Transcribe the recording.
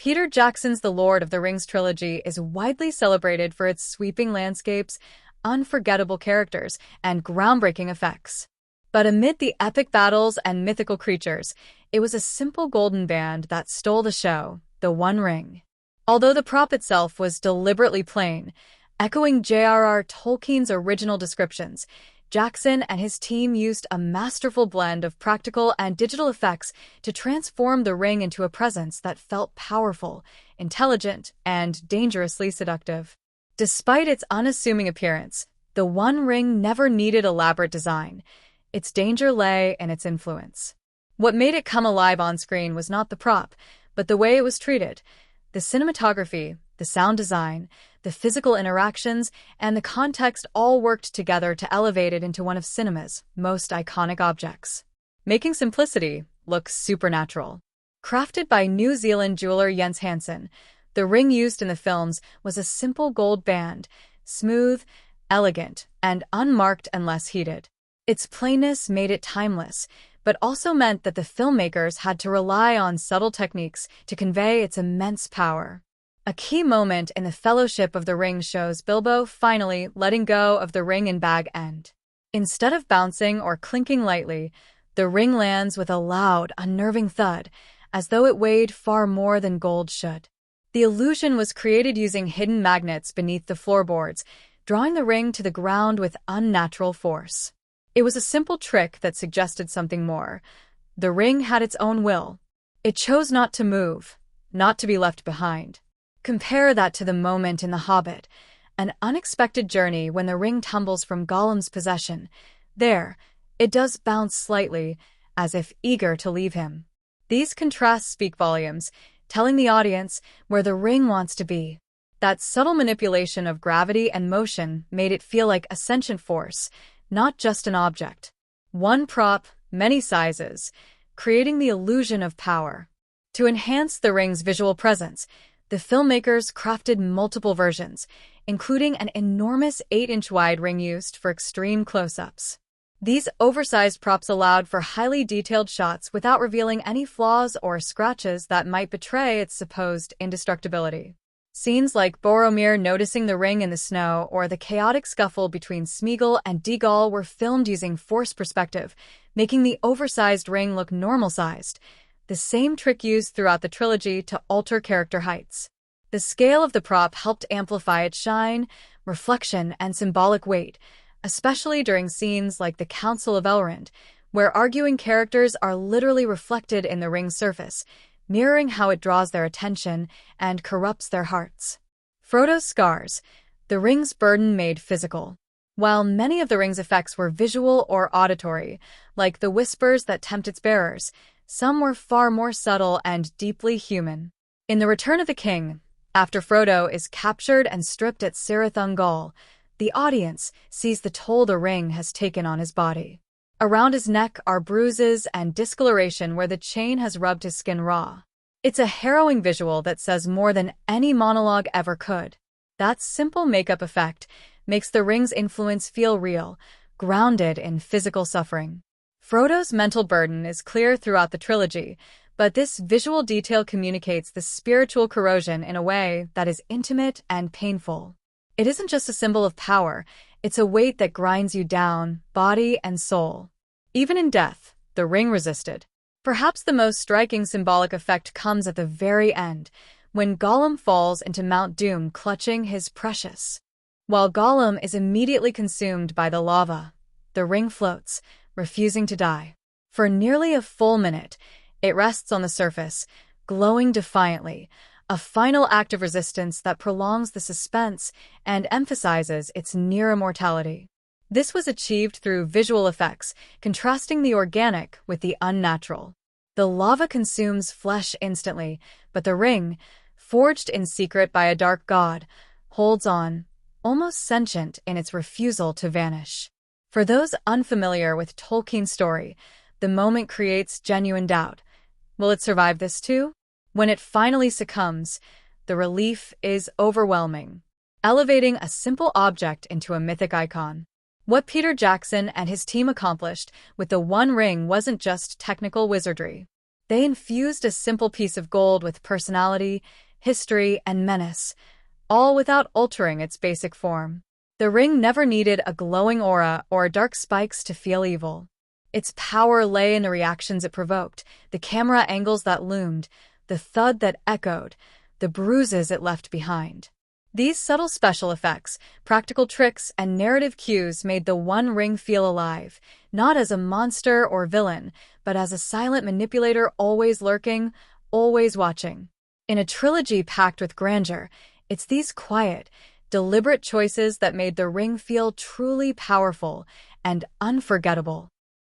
Peter Jackson's The Lord of the Rings trilogy is widely celebrated for its sweeping landscapes, unforgettable characters, and groundbreaking effects. But amid the epic battles and mythical creatures, it was a simple golden band that stole the show, the One Ring. Although the prop itself was deliberately plain, echoing J.R.R. Tolkien's original descriptions, Jackson and his team used a masterful blend of practical and digital effects to transform the ring into a presence that felt powerful, intelligent, and dangerously seductive. Despite its unassuming appearance, the One Ring never needed elaborate design. Its danger lay in its influence. What made it come alive on screen was not the prop, but the way it was treated. The cinematography, the sound design, the physical interactions, and the context all worked together to elevate it into one of cinema's most iconic objects, making simplicity look supernatural. Crafted by New Zealand jeweler Jens Hansen, the ring used in the films was a simple gold band, smooth, elegant, and unmarked unless heated. Its plainness made it timeless, but also meant that the filmmakers had to rely on subtle techniques to convey its immense power. A key moment in the Fellowship of the Ring shows Bilbo finally letting go of the ring and bag end. Instead of bouncing or clinking lightly, the ring lands with a loud, unnerving thud, as though it weighed far more than gold should. The illusion was created using hidden magnets beneath the floorboards, drawing the ring to the ground with unnatural force. It was a simple trick that suggested something more. The ring had its own will. It chose not to move, not to be left behind. Compare that to the moment in The Hobbit, an unexpected journey when the ring tumbles from Gollum's possession. There, it does bounce slightly, as if eager to leave him. These contrasts speak volumes, telling the audience where the ring wants to be. That subtle manipulation of gravity and motion made it feel like a sentient force, not just an object. One prop, many sizes, creating the illusion of power. To enhance the ring's visual presence, the filmmakers crafted multiple versions, including an enormous 8-inch wide ring used for extreme close-ups. These oversized props allowed for highly detailed shots without revealing any flaws or scratches that might betray its supposed indestructibility. Scenes like Boromir noticing the ring in the snow or the chaotic scuffle between Smeagol and Deagol were filmed using forced perspective, making the oversized ring look normal-sized, the same trick used throughout the trilogy to alter character heights. The scale of the prop helped amplify its shine, reflection, and symbolic weight, especially during scenes like the Council of Elrond, where arguing characters are literally reflected in the ring's surface, mirroring how it draws their attention and corrupts their hearts. Frodo's scars, the ring's burden made physical. While many of the ring's effects were visual or auditory, like the whispers that tempt its bearers, some were far more subtle and deeply human. In The Return of the King, after Frodo is captured and stripped at Cirith Ungol, the audience sees the toll the ring has taken on his body. Around his neck are bruises and discoloration where the chain has rubbed his skin raw. It's a harrowing visual that says more than any monologue ever could. That simple makeup effect makes the ring's influence feel real, grounded in physical suffering. Frodo's mental burden is clear throughout the trilogy, but this visual detail communicates the spiritual corrosion in a way that is intimate and painful. It isn't just a symbol of power, it's a weight that grinds you down, body and soul. Even in death, the ring resisted. Perhaps the most striking symbolic effect comes at the very end, when Gollum falls into Mount Doom clutching his precious. While Gollum is immediately consumed by the lava, the ring floats, refusing to die. For nearly a full minute, it rests on the surface, glowing defiantly, a final act of resistance that prolongs the suspense and emphasizes its near immortality. This was achieved through visual effects, contrasting the organic with the unnatural. The lava consumes flesh instantly, but the ring, forged in secret by a dark god, holds on, almost sentient in its refusal to vanish. For those unfamiliar with Tolkien's story, the moment creates genuine doubt. Will it survive this too? When it finally succumbs, the relief is overwhelming, elevating a simple object into a mythic icon. What Peter Jackson and his team accomplished with the One Ring wasn't just technical wizardry. They infused a simple piece of gold with personality, history, and menace, all without altering its basic form. The ring never needed a glowing aura or dark spikes to feel evil. Its power lay in the reactions it provoked, the camera angles that loomed, the thud that echoed, the bruises it left behind. These subtle special effects, practical tricks, and narrative cues made the One Ring feel alive, not as a monster or villain, but as a silent manipulator always lurking, always watching. In a trilogy packed with grandeur, it's these quiet, deliberate choices that made the ring feel truly powerful and unforgettable.